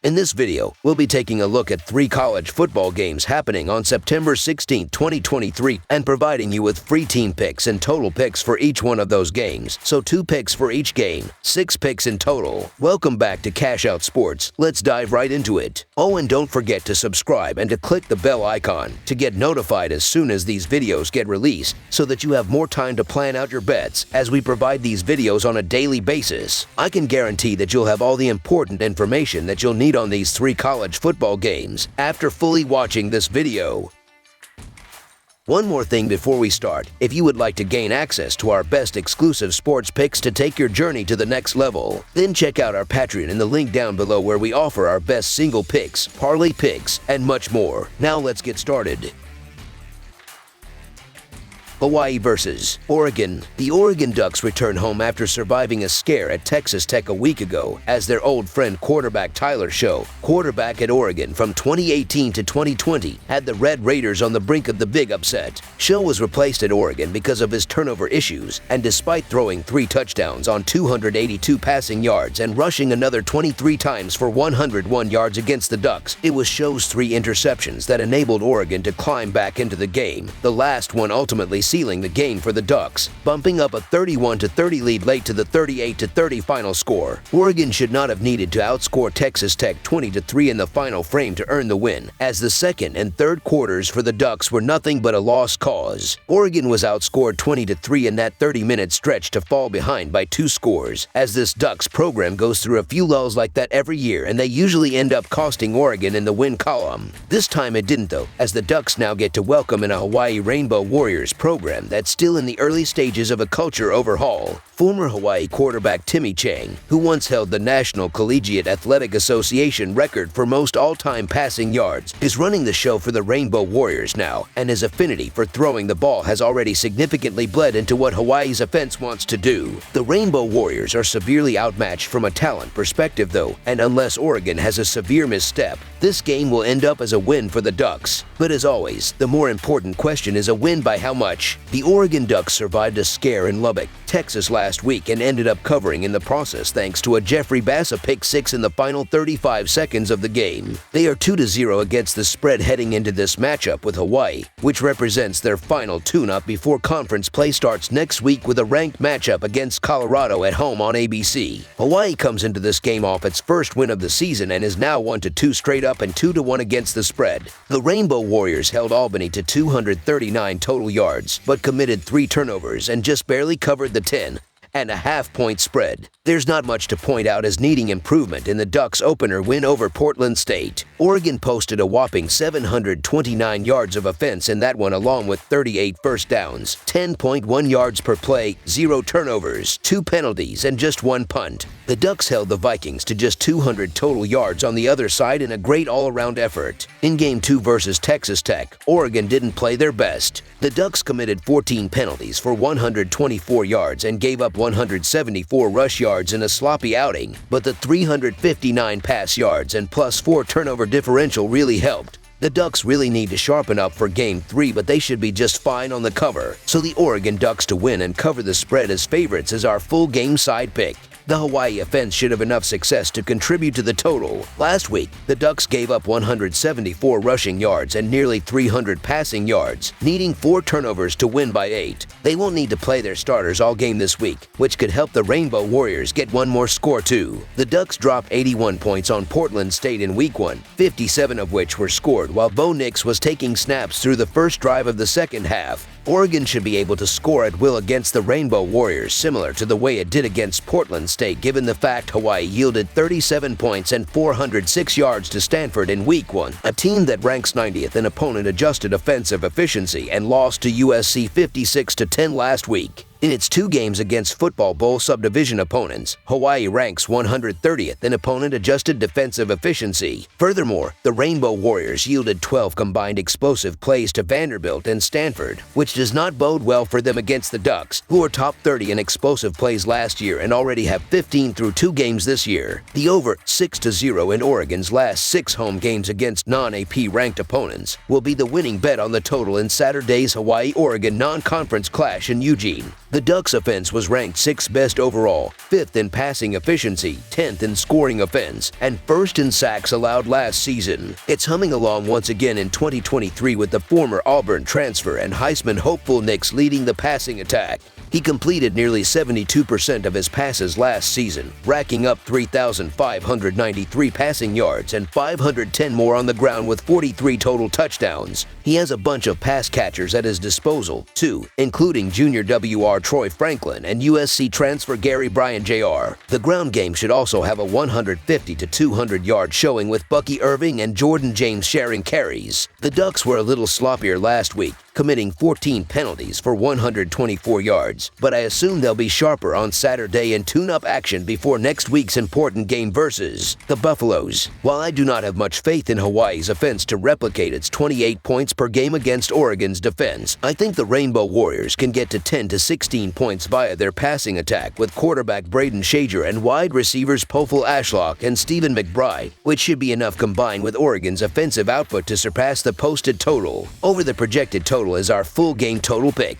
In this video, we'll be taking a look at 3 college football games happening on September 16, 2023, and providing you with free team picks and total picks for each one of those games. So 2 picks for each game, 6 picks in total. Welcome back to Cash Out Sports. Let's dive right into it. Oh, and don't forget to subscribe and to click the bell icon to get notified as soon as these videos get released, so that you have more time to plan out your bets as we provide these videos on a daily basis. I can guarantee that you'll have all the important information that you'll need on these 3 college football games after fully watching this video. One more thing before we start. If you would like to gain access to our best exclusive sports picks to take your journey to the next level, then check out our Patreon in the link down below, where we offer our best single picks, parlay picks, and much more. Now let's get started. Hawaii versus Oregon. The Oregon Ducks return home after surviving a scare at Texas Tech a week ago, as their old friend quarterback Tyler Show, quarterback at Oregon from 2018 to 2020, had the Red Raiders on the brink of the big upset. Show was replaced at Oregon because of his turnover issues, and despite throwing 3 touchdowns on 282 passing yards and rushing another 23 times for 101 yards against the Ducks, it was Show's 3 interceptions that enabled Oregon to climb back into the game, the last one ultimately sealing the game for the Ducks, bumping up a 31-30 lead late to the 38-30 final score. Oregon should not have needed to outscore Texas Tech 20-3 in the final frame to earn the win, as the second and third quarters for the Ducks were nothing but a lost cause. Oregon was outscored 20-3 in that 30-minute stretch to fall behind by 2 scores, as this Ducks program goes through a few lulls like that every year, and they usually end up costing Oregon in the win column. This time it didn't though, as the Ducks now get to welcome in a Hawaii Rainbow Warriors program that's still in the early stages of a culture overhaul. Former Hawaii quarterback Timmy Chang, who once held the National Collegiate Athletic Association record for most all-time passing yards, is running the show for the Rainbow Warriors now, and his affinity for throwing the ball has already significantly bled into what Hawaii's offense wants to do. The Rainbow Warriors are severely outmatched from a talent perspective though, and unless Oregon has a severe misstep, this game will end up as a win for the Ducks. But as always, the more important question is a win by how much. The Oregon Ducks survived a scare in Lubbock, Texas last week, and ended up covering in the process thanks to a Jeffrey Bassa pick 6 in the final 35 seconds of the game. They are 2-0 against the spread heading into this matchup with Hawaii, which represents their final tune-up before conference play starts next week with a ranked matchup against Colorado at home on ABC. Hawaii comes into this game off its first win of the season and is now 1-2 straight up and 2-1 against the spread. The Rainbow Warriors held Albany to 239 total yards, but committed 3 turnovers and just barely covered the 10.5-point spread. There's not much to point out as needing improvement in the Ducks' opener win over Portland State. Oregon posted a whopping 729 yards of offense in that one, along with 38 first downs, 10.1 yards per play, 0 turnovers, 2 penalties, and just 1 punt. The Ducks held the Vikings to just 200 total yards on the other side in a great all-around effort. In Game 2 versus Texas Tech, Oregon didn't play their best. The Ducks committed 14 penalties for 124 yards and gave up 174 rush yards in a sloppy outing, but the 359 pass yards and +4 turnover differential really helped. The Ducks really need to sharpen up for Game 3, but they should be just fine on the cover. So the Oregon Ducks to win and cover the spread as favorites is our full game side pick. The Hawaii offense should have enough success to contribute to the total. Last week, the Ducks gave up 174 rushing yards and nearly 300 passing yards, needing 4 turnovers to win by 8. They won't need to play their starters all game this week, which could help the Rainbow Warriors get one more score too. The Ducks dropped 81 points on Portland State in Week 1, 57 of which were scored while Bo Nix was taking snaps through the first drive of the second half. Oregon should be able to score at will against the Rainbow Warriors, similar to the way it did against Portland State, given the fact Hawaii yielded 37 points and 406 yards to Stanford in Week 1, a team that ranks 90th in opponent-adjusted offensive efficiency and lost to USC 56-10 last week. In its 2 games against Football Bowl subdivision opponents, Hawaii ranks 130th in opponent-adjusted defensive efficiency. Furthermore, the Rainbow Warriors yielded 12 combined explosive plays to Vanderbilt and Stanford, which does not bode well for them against the Ducks, who are top 30 in explosive plays last year and already have 15 through 2 games this year. The over 6-0 in Oregon's last 6 home games against non-AP ranked opponents will be the winning bet on the total in Saturday's Hawaii-Oregon non-conference clash in Eugene. The Ducks offense was ranked 6th best overall, 5th in passing efficiency, 10th in scoring offense, and 1st in sacks allowed last season. It's humming along once again in 2023 with the former Auburn transfer and Heisman hopeful Nix leading the passing attack. He completed nearly 72% of his passes last season, racking up 3,593 passing yards and 510 more on the ground with 43 total touchdowns. He has a bunch of pass catchers at his disposal, too, including junior WR Troy Franklin and USC transfer Gary Bryan Jr. The ground game should also have a 150 to 200 yard showing with Bucky Irving and Jordan James sharing carries. The Ducks were a little sloppier last week, committing 14 penalties for 124 yards, but I assume they'll be sharper on Saturday in tune-up action before next week's important game versus the Buffaloes. While I do not have much faith in Hawaii's offense to replicate its 28 points per game against Oregon's defense, I think the Rainbow Warriors can get to 10 to 16 points via their passing attack with quarterback Braden Shager and wide receivers Pofel Ashlock and Stephen McBride, which should be enough combined with Oregon's offensive output to surpass the posted total. Over the projected total is our full game total pick.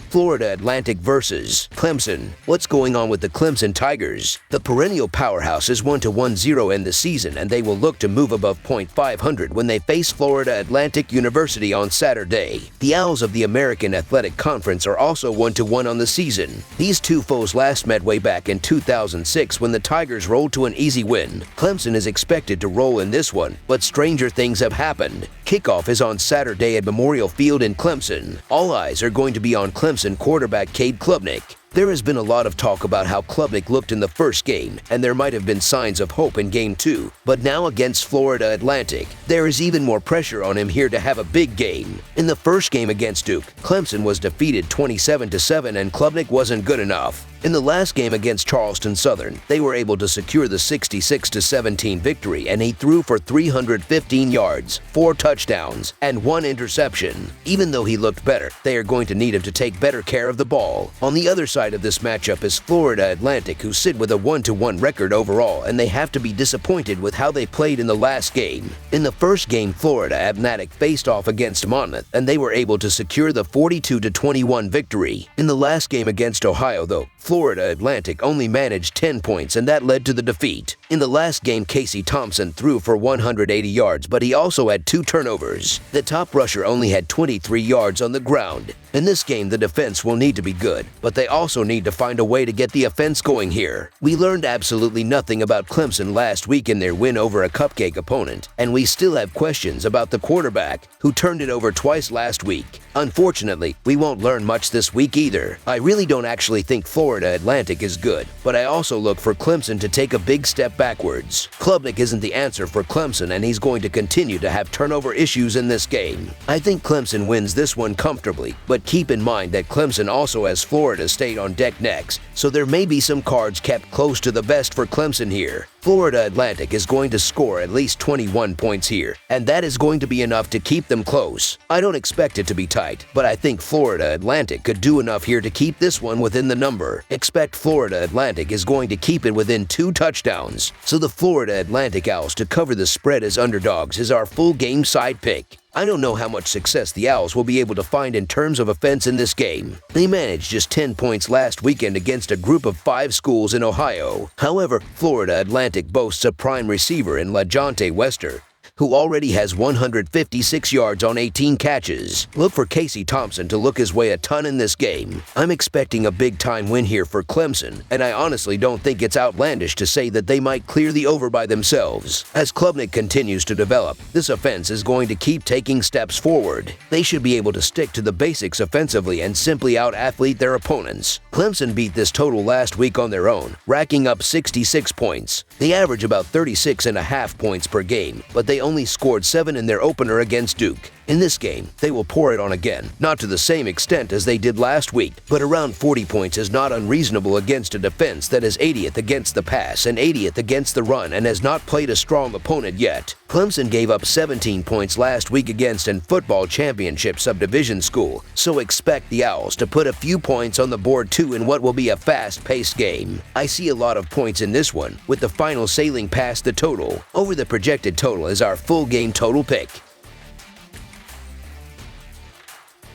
Florida Atlantic versus Clemson. What's going on with the Clemson Tigers? The perennial powerhouse is 1-1-0 in the season, and they will look to move above .500 when they face Florida Atlantic University on Saturday. The Owls of the American Athletic Conference are also 1-1 on the season. These two foes last met way back in 2006 when the Tigers rolled to an easy win. Clemson is expected to roll in this one, but stranger things have happened. Kickoff is on Saturday at Memorial Field in Clemson. All eyes are going to be on Clemson quarterback Cade Klubnik. There has been a lot of talk about how Klubnik looked in the first game, and there might have been signs of hope in Game 2, but now against Florida Atlantic, there is even more pressure on him here to have a big game. In the first game against Duke, Clemson was defeated 27-7 and Klubnik wasn't good enough. In the last game against Charleston Southern, they were able to secure the 66-17 victory, and he threw for 315 yards, 4 touchdowns, and 1 interception. Even though he looked better, they are going to need him to take better care of the ball. On the other side of this matchup is Florida Atlantic, who sit with a 1-1 record overall, and they have to be disappointed with how they played in the last game. In the first game, Florida Atlantic faced off against Monmouth, and they were able to secure the 42-21 victory. In the last game against Ohio, though, Florida Atlantic only managed 10 points, and that led to the defeat. In the last game, Casey Thompson threw for 180 yards, but he also had 2 turnovers. The top rusher only had 23 yards on the ground. In this game, the defense will need to be good, but they also need to find a way to get the offense going here. We learned absolutely nothing about Clemson last week in their win over a cupcake opponent, and we still have questions about the quarterback, who turned it over twice last week. Unfortunately, we won't learn much this week either. I really don't actually think Florida Atlantic is good, but I also look for Clemson to take a big step backwards. Klubnik isn't the answer for Clemson, and he's going to continue to have turnover issues in this game. I think Clemson wins this one comfortably, but keep in mind that Clemson also has Florida State on deck next, so there may be some cards kept close to the vest for Clemson here. Florida Atlantic is going to score at least 21 points here, and that is going to be enough to keep them close. I don't expect it to be tight, but I think Florida Atlantic could do enough here to keep this one within the number. Expect Florida Atlantic is going to keep it within 2 touchdowns, so the Florida Atlantic Owls to cover the spread as underdogs is our full game side pick. I don't know how much success the Owls will be able to find in terms of offense in this game. They managed just 10 points last weekend against a group of 5 schools in Ohio. However, Florida Atlantic boasts a prime receiver in LaJohntay Wester, who already has 156 yards on 18 catches. Look for Casey Thompson to look his way a ton in this game. I'm expecting a big-time win here for Clemson, and I honestly don't think it's outlandish to say that they might clear the over by themselves. As Klubnik continues to develop, this offense is going to keep taking steps forward. They should be able to stick to the basics offensively and simply out-athlete their opponents. Clemson beat this total last week on their own, racking up 66 points. They average about 36.5 points per game, but they only scored 7 in their opener against Duke. In this game, they will pour it on again, not to the same extent as they did last week, but around 40 points is not unreasonable against a defense that is 80th against the pass and 80th against the run and has not played a strong opponent yet. Clemson gave up 17 points last week against an football championship subdivision school, so expect the Owls to put a few points on the board too in what will be a fast-paced game. I see a lot of points in this one, with the final sailing past the total. Over the projected total is our full game total pick.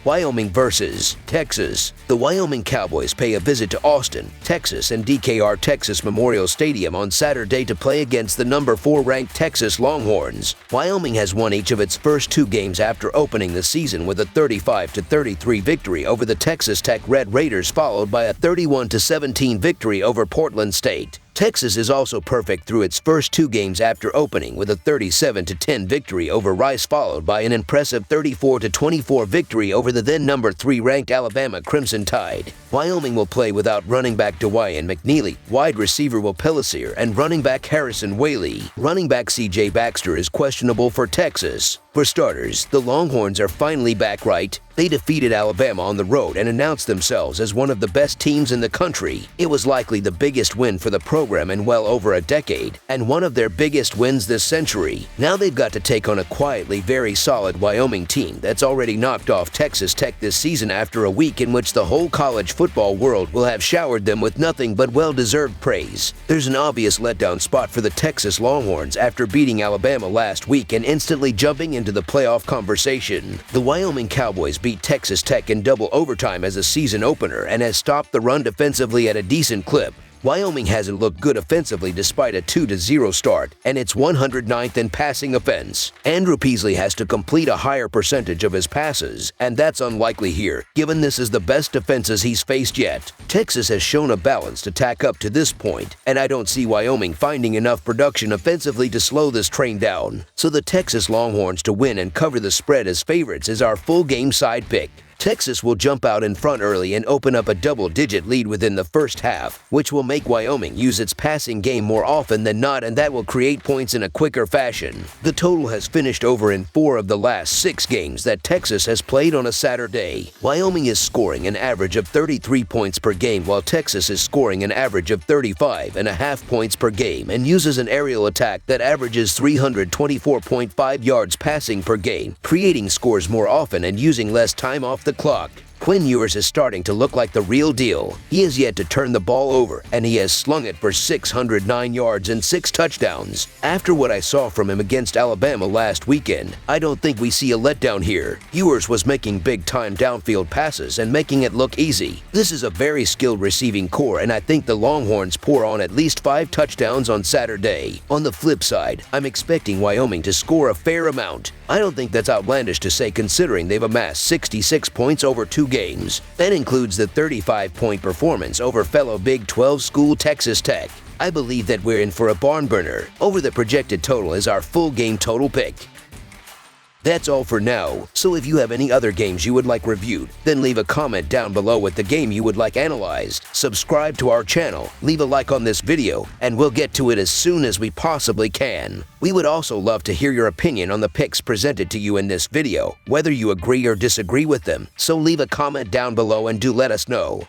Wyoming versus Texas. The Wyoming Cowboys pay a visit to Austin, Texas and DKR Texas Memorial Stadium on Saturday to play against the number 4 ranked Texas Longhorns. Wyoming has won each of its first 2 games after opening the season with a 35-33 victory over the Texas Tech Red Raiders, followed by a 31-17 victory over Portland State. Texas is also perfect through its first 2 games after opening with a 37-10 victory over Rice, followed by an impressive 34-24 victory over the then number 3 ranked Alabama Crimson Tide. Wyoming will play without running back Dwayne McNeely, wide receiver Will Pellissier, and running back Harrison Whaley. Running back C.J. Baxter is questionable for Texas. For starters, the Longhorns are finally back right. They defeated Alabama on the road and announced themselves as one of the best teams in the country. It was likely the biggest win for the program in well over a decade, and one of their biggest wins this century. Now they've got to take on a quietly very solid Wyoming team that's already knocked off Texas Tech this season after a week in which the whole college football world will have showered them with nothing but well-deserved praise. There's an obvious letdown spot for the Texas Longhorns after beating Alabama last week and instantly jumping into the playoff conversation. The Wyoming Cowboys beat Texas Tech in double overtime as a season opener and has stopped the run defensively at a decent clip. Wyoming hasn't looked good offensively despite a 2-0 start, and it's 109th in passing offense. Andrew Peasley has to complete a higher percentage of his passes, and that's unlikely here, given this is the best defenses he's faced yet. Texas has shown a balanced attack up to this point, and I don't see Wyoming finding enough production offensively to slow this train down. So the Texas Longhorns to win and cover the spread as favorites is our full game side pick. Texas will jump out in front early and open up a double-digit lead within the first half, which will make Wyoming use its passing game more often than not, and that will create points in a quicker fashion. The total has finished over in 4 of the last 6 games that Texas has played on a Saturday. Wyoming is scoring an average of 33 points per game, while Texas is scoring an average of 35.5 points per game and uses an aerial attack that averages 324.5 yards passing per game, creating scores more often and using less time off the clock. Quinn Ewers is starting to look like the real deal. He has yet to turn the ball over, and he has slung it for 609 yards and 6 touchdowns. After what I saw from him against Alabama last weekend, I don't think we see a letdown here. Ewers was making big-time downfield passes and making it look easy. This is a very skilled receiving core, and I think the Longhorns pour on at least 5 touchdowns on Saturday. On the flip side, I'm expecting Wyoming to score a fair amount. I don't think that's outlandish to say considering they've amassed 66 points over 2 games. That includes the 35-point performance over fellow Big 12 school Texas Tech. I believe that we're in for a barn burner. Over the projected total is our full game total pick. That's all for now, so if you have any other games you would like reviewed, then leave a comment down below with the game you would like analyzed. Subscribe to our channel, leave a like on this video, and we'll get to it as soon as we possibly can. We would also love to hear your opinion on the picks presented to you in this video, whether you agree or disagree with them, so leave a comment down below and do let us know.